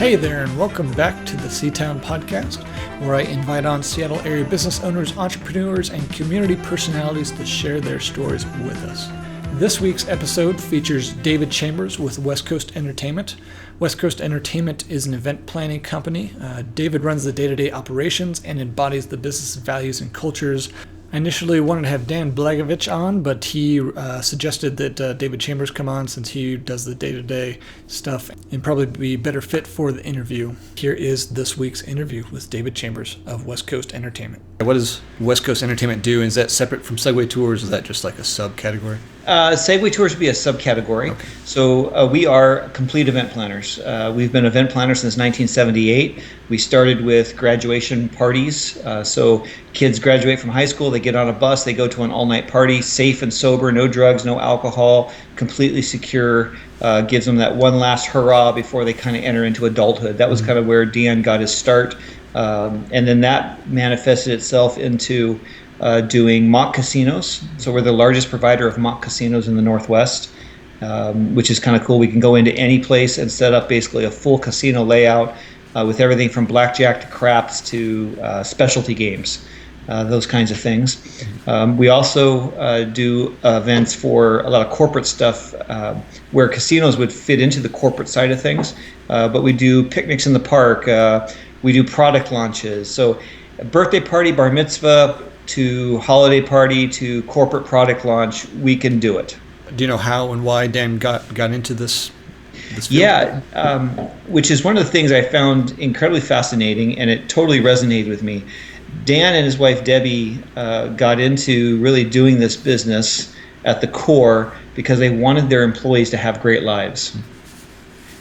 Hey there, and welcome back to the Seatown Podcast, where I invite on Seattle area business owners, entrepreneurs, and community personalities to share their stories with us. This week's episode features David Chambers with West Coast Entertainment. West Coast Entertainment is an event planning company. David runs the day-to-day operations and embodies the business values and cultures. I initially wanted to have Dan Blagovich on, but he suggested that David Chambers come on since he does the day-to-day stuff and probably be better fit for the interview. Here is this week's interview with David Chambers of West Coast Entertainment. What does West Coast Entertainment do? Is that separate from Segway Tours? Is that just like a subcategory? Segway Tours would be a subcategory. Okay. So we are complete event planners. We've been event planners since 1978. We started with graduation parties. So kids graduate from high school, they get on a bus, they go to an all-night party, safe and sober, no drugs, no alcohol, completely secure, gives them that one last hurrah before they kind of enter into adulthood. That was kind of where Dan got his start. And then that manifested itself into doing mock casinos. So we're the largest provider of mock casinos in the Northwest, which is kind of cool. We can go into any place and set up basically a full casino layout with everything from blackjack to craps to specialty games, those kinds of things. We also do events for a lot of corporate stuff where casinos would fit into the corporate side of things, but we do picnics in the park. We do product launches. So a birthday party, bar mitzvah, to holiday party, to corporate product launch, we can do it. Do you know how and why Dan got into this field? Yeah, which is one of the things I found incredibly fascinating, and it totally resonated with me. Dan and his wife Debbie got into really doing this business at the core because they wanted their employees to have great lives.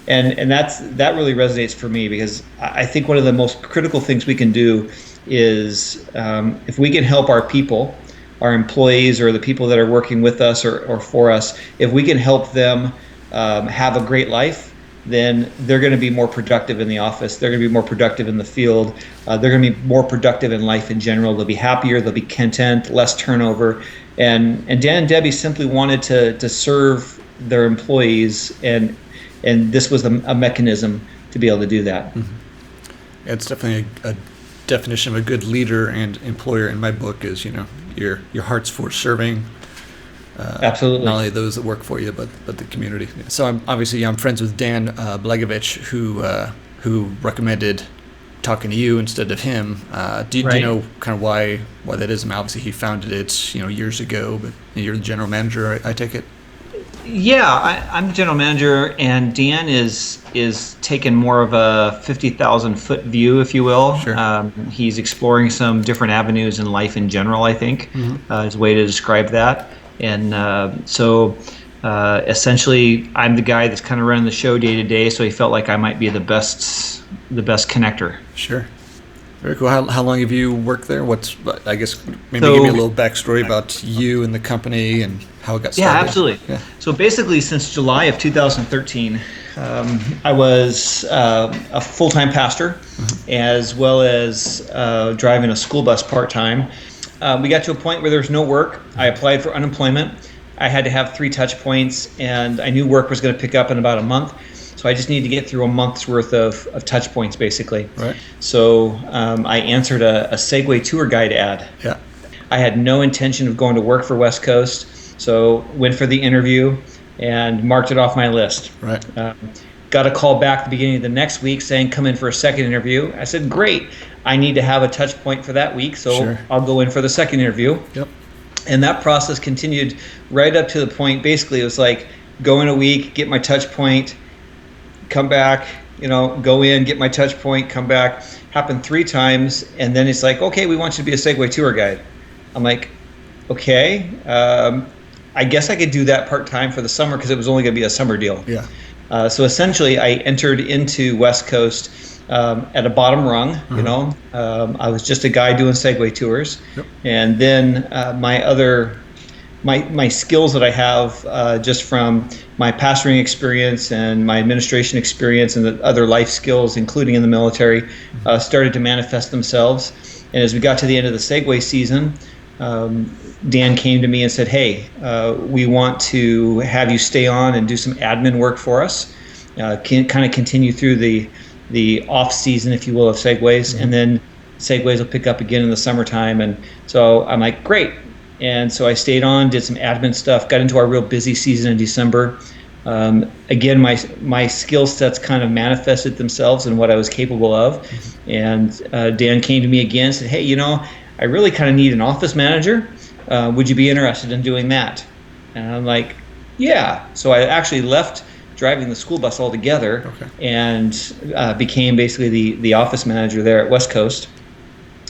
And that really resonates for me, because I think one of the most critical things we can do is if we can help our people, our employees, or the people that are working with us or for us, if we can help them have a great life, then they're going to be more productive in the office. They're going to be more productive in the field. They're going to be more productive in life in general. They'll be happier. They'll be content, less turnover. And Dan and Debbie simply wanted to serve their employees, and this was a mechanism to be able to do that. Mm-hmm. It's definitely a definition of a good leader and employer in my book is, your heart's for serving absolutely not only those that work for you but the community. So I'm friends with Dan Blagovich, who recommended talking to you instead of him. Do you know kind of why that is? I mean, obviously he founded it years ago, but you're the general manager, I take it. Yeah, I'm the general manager, and Dan is taking more of a 50,000-foot view, if you will. Sure. He's exploring some different avenues in life in general, I think, is a way to describe that. And so essentially, I'm the guy that's kind of running the show day to day, so he felt like I might be the best connector. Sure. Very cool. How long have you worked there? I guess maybe give me a little backstory about you and the company and how it got started. Yeah, absolutely. Yeah. So basically, since July of 2013, I was a full-time pastor, as well as driving a school bus part-time. We got to a point where there was no work. I applied for unemployment. I had to have 3 touch points, and I knew work was going to pick up in about a month. So I just needed to get through a month's worth of touch points, basically. Right. So I answered a Segway tour guide ad. Yeah. I had no intention of going to work for West Coast, so went for the interview and marked it off my list. Right. Got a call back at the beginning of the next week saying, come in for a second interview. I said, great. I need to have a touch point for that week, so Sure. I'll go in for the second interview. Yep. And that process continued right up to the point, basically it was like, go in a week, get my touch point, come back, go in, get my touch point, come back. Happened 3 times, and then it's like, okay, we want you to be a Segway tour guide. I'm like, okay, I guess I could do that part-time for the summer because it was only going to be a summer deal. Yeah. So essentially, I entered into West Coast at a bottom rung. I was just a guy doing Segway tours. Yep. And then my skills that I have just from my pastoring experience and my administration experience and the other life skills, including in the military, started to manifest themselves. And as we got to the end of the Segway season, Dan came to me and said, hey, we want to have you stay on and do some admin work for us, kind of continue through the the off season, if you will, of Segways, and then Segways will pick up again in the summertime. And so I'm like, great. And so I stayed on, did some admin stuff, got into our real busy season in December. Again, my skill sets kind of manifested themselves in what I was capable of. And Dan came to me again and said, hey, I really kind of need an office manager. Would you be interested in doing that? And I'm like, yeah. So I actually left driving the school bus altogether, and became basically the office manager there at West Coast.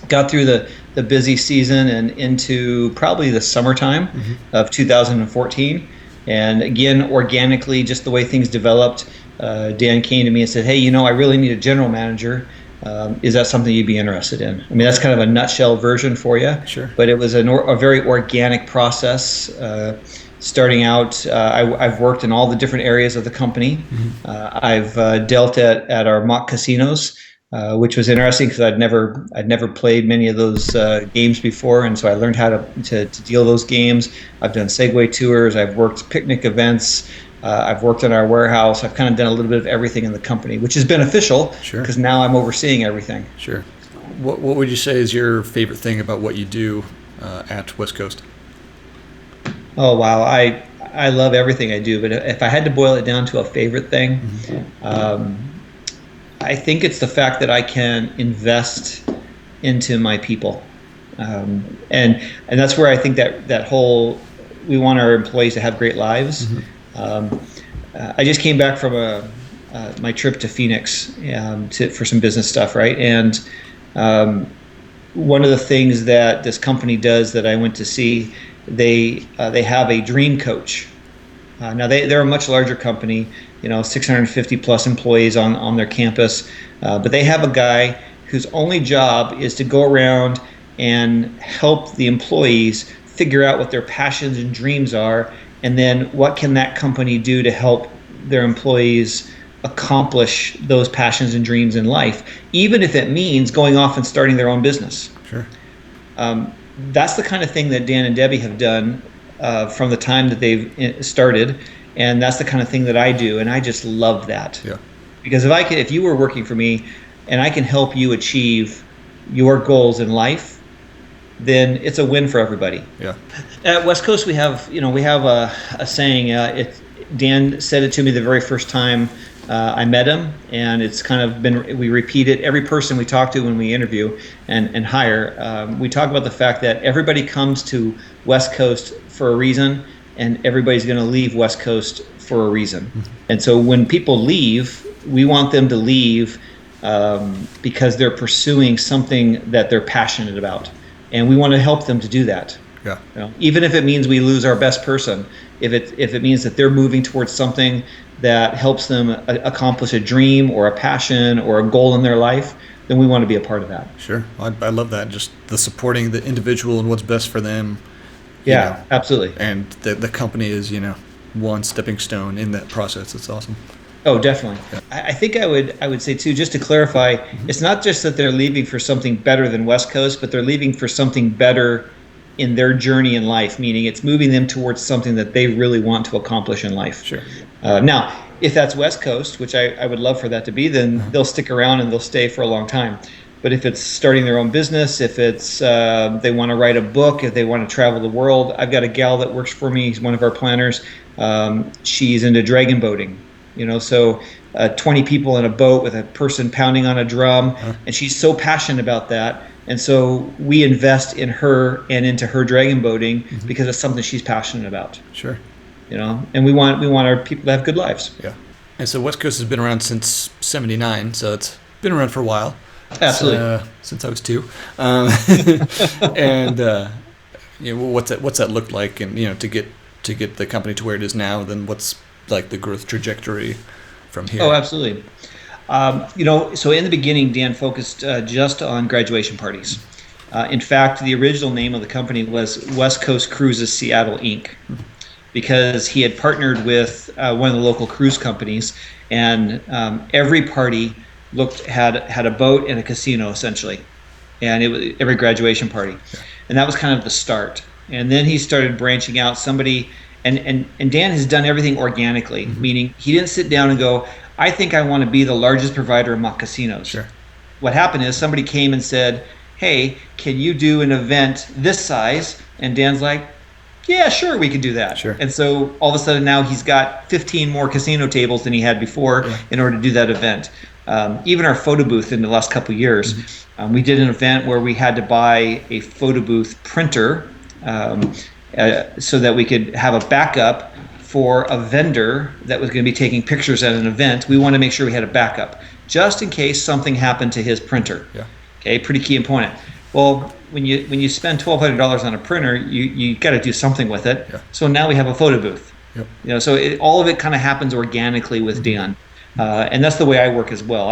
Got through the busy season and into probably the summertime of 2014. And again, organically, just the way things developed, Dan came to me and said, hey, I really need a general manager. Is that something you'd be interested in? I mean, that's kind of a nutshell version for you. Sure. But it was a very organic process. Starting out, I've worked in all the different areas of the company. I've dealt at our mock casinos, which was interesting because I'd never played many of those games before, and so I learned how to deal those games. I've done Segway tours. I've worked picnic events. I've worked in our warehouse. I've kind of done a little bit of everything in the company, which is beneficial because now I'm overseeing everything. Sure. What would you say is your favorite thing about what you do at West Coast? Oh, wow. I love everything I do, but if I had to boil it down to a favorite thing, I think it's the fact that I can invest into my people. And that's where I think that whole, we want our employees to have great lives. I just came back from my trip to Phoenix for some business stuff, right? And one of the things that this company does that I went to see, they have a dream coach. Now they're a much larger company, 650 plus employees on their campus, but they have a guy whose only job is to go around and help the employees figure out what their passions and dreams are, and then what can that company do to help their employees accomplish those passions and dreams in life, even if it means going off and starting their own business. Sure. That's the kind of thing that Dan and Debbie have done from the time that they've started, and that's the kind of thing that I do, and I just love that. Yeah. Because if you were working for me, and I can help you achieve your goals in life, then it's a win for everybody. Yeah. At West Coast, we have a saying. Dan said it to me the very first time I met him, and it's kind of been, we repeat it every person we talk to when we interview and hire. We talk about the fact that everybody comes to West Coast for a reason, and everybody's going to leave West Coast for a reason. And so when people leave, we want them to leave because they're pursuing something that they're passionate about, and we want to help them to do that. Yeah. Even if it means we lose our best person, if it means that they're moving towards something that helps them accomplish a dream or a passion or a goal in their life, then we want to be a part of that. Sure. I love that. Just the supporting the individual and what's best for them. Yeah, absolutely. And the company is, one stepping stone in that process. It's awesome. Oh, definitely. Yeah. I think I would say too, just to clarify, it's not just that they're leaving for something better than West Coast, but they're leaving for something better in their journey in life, meaning it's moving them towards something that they really want to accomplish in life. Sure. Now, if that's West Coast, which I would love for that to be, then they'll stick around and they'll stay for a long time. But if it's starting their own business, if it's they want to write a book, if they want to travel the world, I've got a gal that works for me. She's one of our planners. She's into dragon boating. So 20 people in a boat with a person pounding on a drum, and she's so passionate about that. And so we invest in her and into her dragon boating because it's something she's passionate about. Sure. And we want our people to have good lives. Yeah. And so West Coast has been around since '79, so it's been around for a while. Absolutely. Since I was 2. And what's that look like? And to get the company to where it is now, then what's like the growth trajectory from here? Oh, absolutely. So in the beginning, Dan focused just on graduation parties. In fact, the original name of the company was West Coast Cruises Seattle, Inc., because he had partnered with one of the local cruise companies, and every party had a boat and a casino essentially, and it was every graduation party, and that was kind of the start. And then he started branching out. And Dan has done everything organically, meaning he didn't sit down and go, I think I want to be the largest provider of mock casinos. Sure. What happened is somebody came and said, hey, can you do an event this size? And Dan's like, yeah, sure, we can do that. Sure. And so all of a sudden now he's got 15 more casino tables than he had before in order to do that event. Even our photo booth in the last couple of years, we did an event where we had to buy a photo booth printer so that we could have a backup for a vendor that was going to be taking pictures at an event. We wanted to make sure we had a backup just in case something happened to his printer. Yeah. Okay, pretty key component. Well, when you spend $1,200 on a printer, you got to do something with it. Yeah. So now we have a photo booth. Yep. So all of it kind of happens organically with Dan, and that's the way I work as well.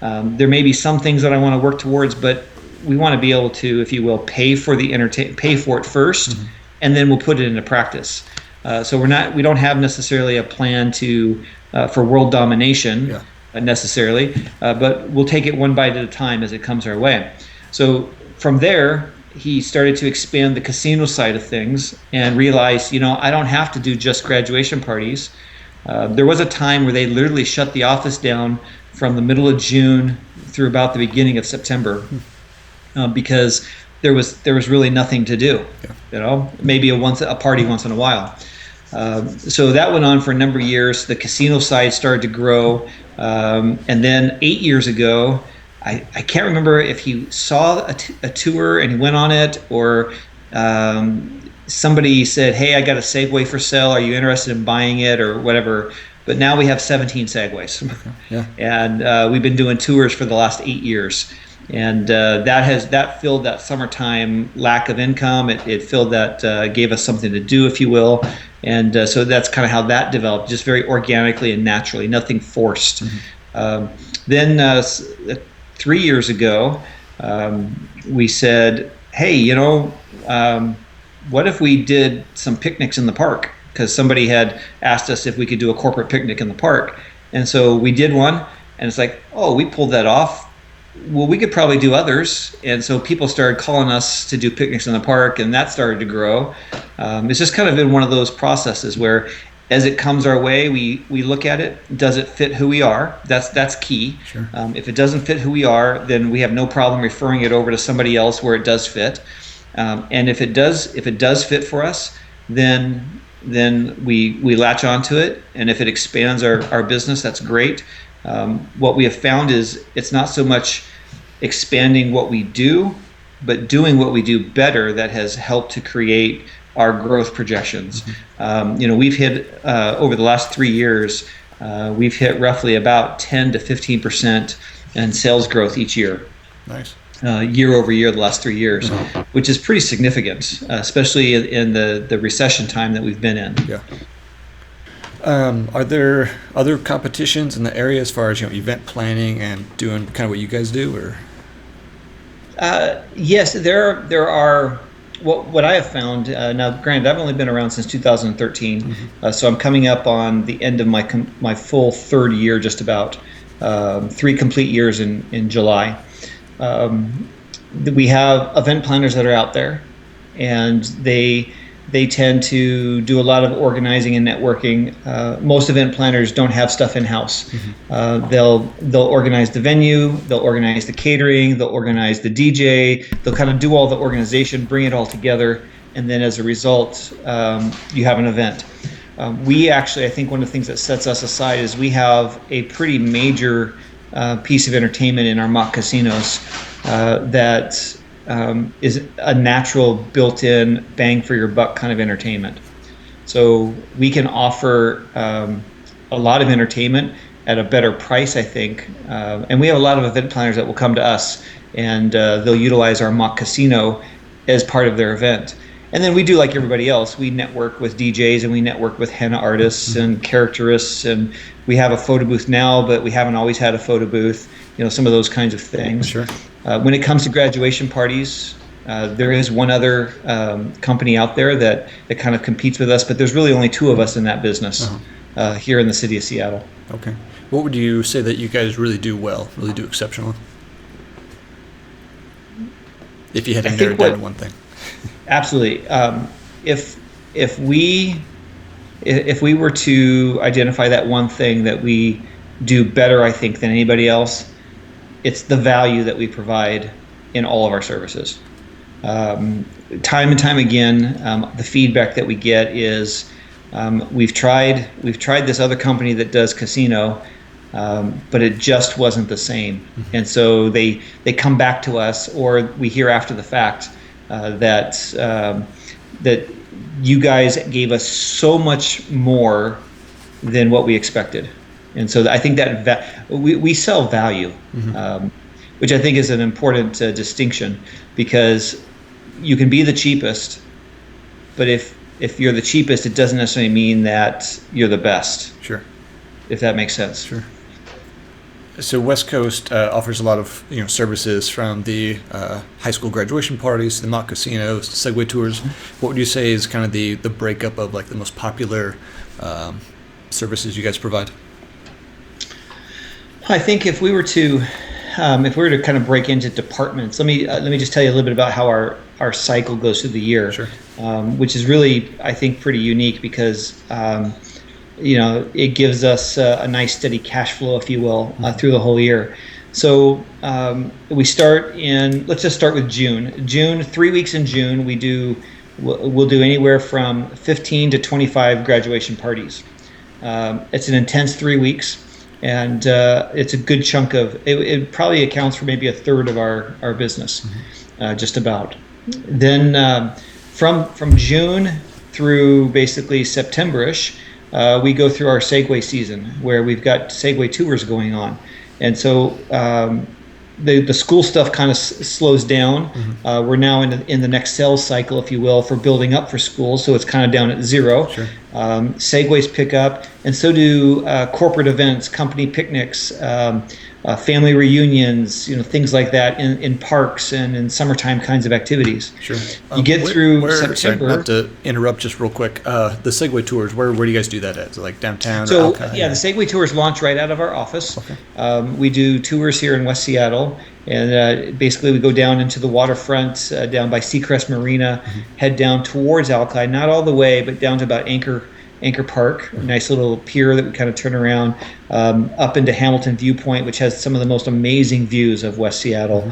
There may be some things that I want to work towards, but we want to be able to, if you will, pay for it first, and then we'll put it into practice. So we don't have necessarily a plan for world domination necessarily, but we'll take it one bite at a time as it comes our way. So from there, he started to expand the casino side of things and realized, I don't have to do just graduation parties. There was a time where they literally shut the office down from the middle of June through about the beginning of September because there was really nothing to do. Maybe a party once in a while. So that went on for a number of years. The casino side started to grow, and then 8 years ago, I can't remember if he saw a tour and he went on it, or somebody said, hey, I got a Segway for sale. Are you interested in buying it or whatever? But now we have 17 Segways. And we've been doing tours for the last 8 years. And that filled that summertime lack of income. It filled that, gave us something to do, if you will. And so that's kind of how that developed, just very organically and naturally, nothing forced. Then 3 years ago, we said, hey, what if we did some picnics in the park? Because somebody had asked us if we could do a corporate picnic in the park. And so we did one, and it's like, oh, we pulled that off. Well, we could probably do others. And so people started calling us to do picnics in the park, and that started to grow. It's just kind of been one of those processes where as it comes our way, we look at it. Does it fit who we are? That's key. Sure. If it doesn't fit who we are, then we have no problem referring it over to somebody else where it does fit. And if it does fit for us, then we latch onto it. And if it expands our business, that's great. What we have found is it's not so much expanding what we do, but doing what we do better that has helped to create our growth projections. We've hit over the last 3 years, we've hit roughly about 10 to 15% in sales growth each year. Nice. Year over year, the last 3 years, which is pretty significant, especially in the recession time that we've been in. Yeah. Are there other competitions in the area as far as event planning and doing kind of what you guys do, or? Yes, there are. What I have found now, granted, I've only been around since 2013, so I'm coming up on the end of my full third year, just about 3 complete years in July. We have event planners that are out there, and they tend to do a lot of organizing and networking. Most event planners don't have stuff in-house. They'll organize the venue, they'll organize the catering, they'll organize the DJ, they'll kind of do all the organization, bring it all together, and then as a result, you have an event. We actually, I think one of the things that sets us aside is we have a pretty major piece of entertainment in our mock casinos that is a natural built-in bang for your buck kind of entertainment. So we can offer a lot of entertainment at a better price, I think. And we have a lot of event planners that will come to us, and they'll utilize our mock casino as part of their event. And then we do like everybody else. We network with DJs, and we network with henna artists and characterists, and we have a photo booth now, but we haven't always had a photo booth, some of those kinds of things. Sure. When it comes to graduation parties, there is one other company out there that kind of competes with us, but there's really only 2 of us in that business here in the city of Seattle. Okay. What would you say that you guys really do well, really do exceptional? If you had to narrow it down to one thing. Absolutely. If we were to identify that one thing that we do better, I think, than anybody else, it's the value that we provide in all of our services. Time and time again, the feedback that we get is we've tried this other company that does casino, but it just wasn't the same. And so they come back to us, or we hear after the fact that you guys gave us so much more than what we expected. And so I think that we sell value, which I think is an important distinction, because you can be the cheapest, but if you're the cheapest, it doesn't necessarily mean that you're the best. Sure. If that makes sense. Sure. So West Coast offers a lot of services, from the high school graduation parties to the mock casinos, to Segway tours. What would you say is kind of the breakup of like the most popular services you guys provide? I think if we were to kind of break into departments, let me just tell you a little bit about how our cycle goes through the year, Sure. Which is really, I think, pretty unique, because it gives us a nice steady cash flow, if you will, through the whole year. So let's just start with June. 3 weeks in June, we'll do anywhere from 15 to 25 graduation parties. It's an intense 3 weeks. And it's a good chunk of it probably accounts for maybe a third of our business, just about. Then from June through basically September-ish, we go through our Segway season, where we've got Segway tours going on. And so the school stuff kind of slows down. We're now in the next sales cycle, if you will, for building up for school, so it's kind of down at zero. Sure. Segways pick up, and so do corporate events, company picnics, family reunions, things like that in parks and in summertime kinds of activities. Sure. You get through September. Sorry, not to interrupt, just real quick. The Segway tours, where do you guys do that at? Is it like downtown? So or the Segway tours launch right out of our office. Okay. We do tours here in West Seattle, and basically we go down into the waterfront, down by Seacrest Marina, head down towards Alki, not all the way, but down to about Anchor Park, a nice little pier that we kind of turn around, up into Hamilton Viewpoint, which has some of the most amazing views of West Seattle.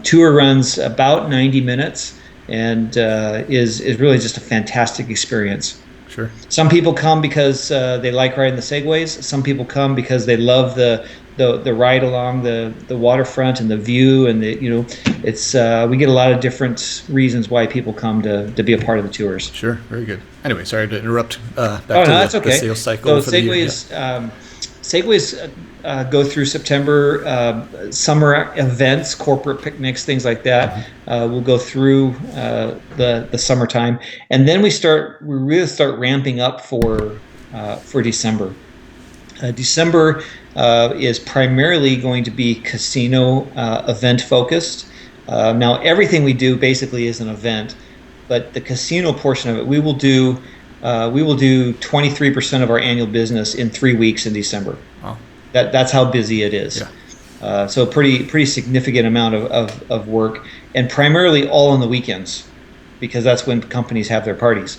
Tour runs about 90 minutes and is really just a fantastic experience. Sure. Some people come because they like riding the Segways. Some people come because they love the ride along the waterfront and the view, and it's we get a lot of different reasons why people come to be a part of the tours. Sure, very good. Anyway, sorry to interrupt. That's okay. The sales cycle. So Segways go through September. Summer events, corporate picnics, things like that. We'll go through the summertime, and then we really start ramping up for December. December is primarily going to be casino event focused. Now everything we do basically is an event, but the casino portion of it, we will do 23% of our annual business in 3 weeks in December. Wow. That's how busy it is. Yeah. So pretty significant amount of work, and primarily all on the weekends, because that's when companies have their parties.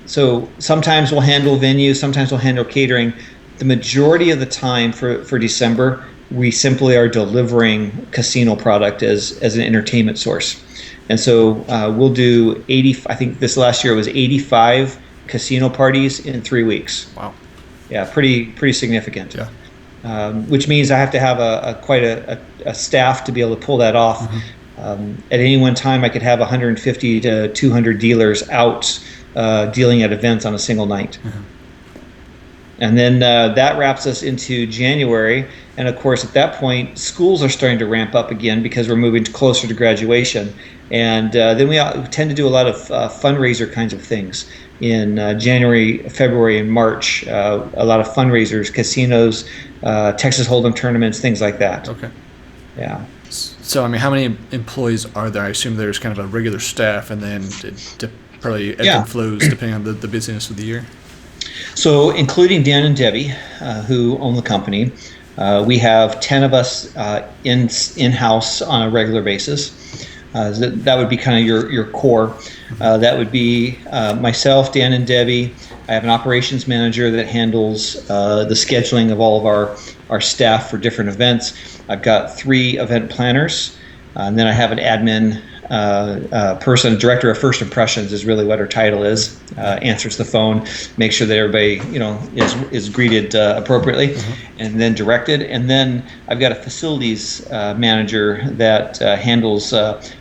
So sometimes we'll handle venues, sometimes we'll handle catering. The majority of the time for December, we simply are delivering casino product as an entertainment source. And so we'll do 80, I think this last year was 85 casino parties in 3 weeks. Wow. Yeah, pretty significant. Yeah. Which means I have to have quite a staff to be able to pull that off. At any one time, I could have 150 to 200 dealers out dealing at events on a single night. And then that wraps us into January. And of course, at that point, schools are starting to ramp up again because we're moving closer to graduation. And then we tend to do a lot of fundraiser kinds of things in January, February, and March. A lot of fundraisers, casinos, Texas Hold'em tournaments, things like that. Okay. Yeah. So, I mean, how many employees are there? I assume there's kind of a regular staff, and then probably ebbs and flows depending on the busyness of the year. So, including Dan and Debbie, who own the company, we have 10 of us in-house on a regular basis. That would be kind of your core. That would be myself, Dan and Debbie. I have an operations manager that handles the scheduling of all of our staff for different events. I've got 3 event planners, and then I have an admin person, director of first impressions is really what her title is. Answers the phone, makes sure that everybody is greeted appropriately, and then directed. And then I've got a facilities manager that handles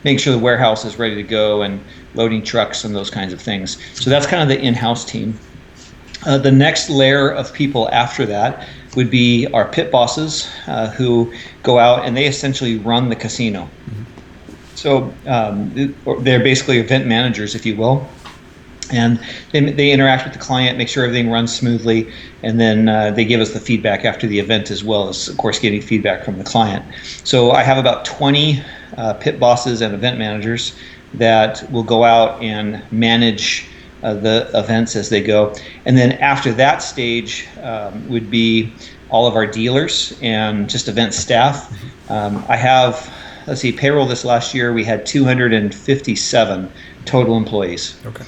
making sure the warehouse is ready to go and loading trucks and those kinds of things. So that's kind of the in-house team. The next layer of people after that would be our pit bosses, who go out and they essentially run the casino. So they're basically event managers, if you will, and they interact with the client, make sure everything runs smoothly, and then they give us the feedback after the event, as well as, of course, getting feedback from the client. So I have about 20 pit bosses and event managers that will go out and manage the events as they go. And then after that stage would be all of our dealers and just event staff. I have, payroll this last year, we had 257 total employees. Okay.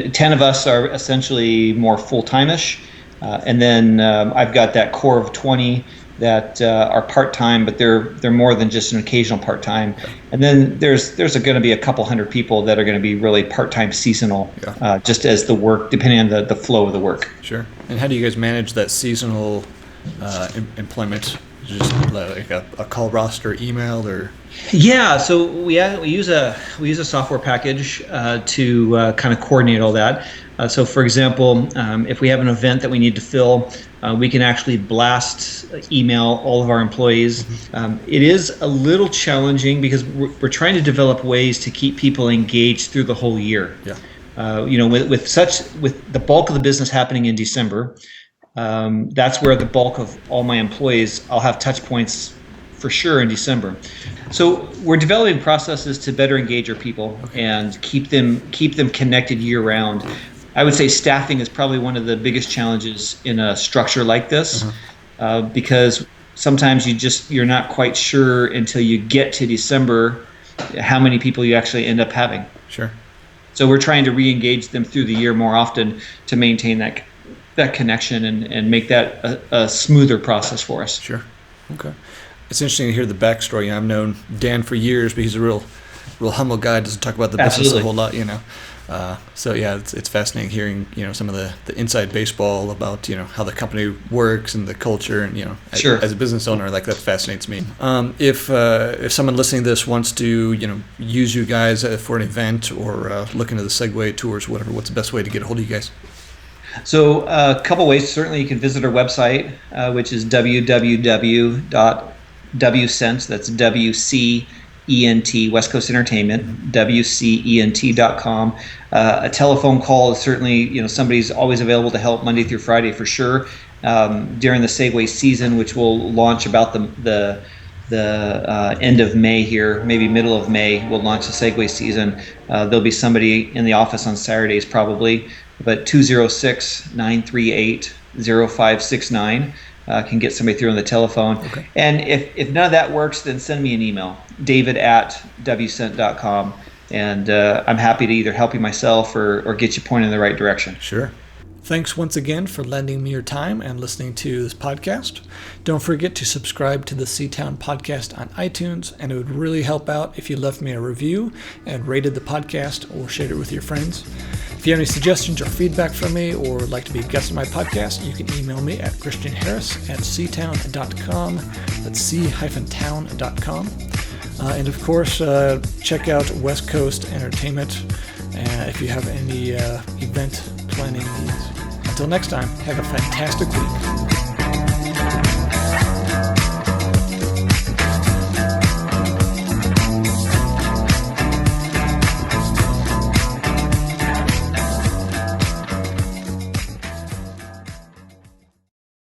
10 of us are essentially more full-time-ish. And then I've got that core of 20 that are part-time, but they're more than just an occasional part-time. And then there's going to be a couple hundred people that are going to be really part-time seasonal, just as the work, depending on the flow of the work. Sure. And how do you guys manage that seasonal employment? Just like a call roster, email, or? Yeah, so we use a software package to kind of coordinate all that. So, for example, if we have an event that we need to fill, we can actually blast email all of our employees. It is a little challenging because we're trying to develop ways to keep people engaged through the whole year. Yeah. With the bulk of the business happening in December, that's where the bulk of all my employees, I'll have touch points for sure in December. So we're developing processes to better engage our people and keep them connected year round. I would say staffing is probably one of the biggest challenges in a structure like this, because sometimes you're not quite sure until you get to December how many people you actually end up having. Sure. So we're trying to re-engage them through the year more often to maintain that connection and make that a smoother process for us. Sure. Okay. It's interesting to hear the backstory. I've known Dan for years, but he's a real humble guy. Doesn't talk about the business a whole lot, So yeah, it's fascinating hearing some of the inside baseball about how the company works and the culture, and Sure. As a business owner, like that fascinates me. If someone listening to this wants to use you guys for an event or look into the Segway tours, whatever, what's the best way to get a hold of you guys? So a couple ways. Certainly, you can visit our website, which is www.wcent. That's WCENT, West Coast Entertainment, WCENT.com. A telephone call is certainly, somebody's always available to help Monday through Friday for sure. During the Segway season, which will launch about the end of May here, maybe middle of May, we'll launch the Segway season. There'll be somebody in the office on Saturdays probably, but 206-938-0569 can get somebody through on the telephone. Okay. And if none of that works, then send me an email, david@wcent.com, and I'm happy to either help you myself or get you pointed in the right direction. Sure. Thanks once again for lending me your time and listening to this podcast. Don't forget to subscribe to the C-Town podcast on iTunes, and it would really help out if you left me a review and rated the podcast or shared it with your friends. If you have any suggestions or feedback from me or would like to be a guest on my podcast, you can email me at christianharris@ctown.com. That's c-town.com. And of course, check out West Coast Entertainment if you have any event planning needs. Until next time, have a fantastic week.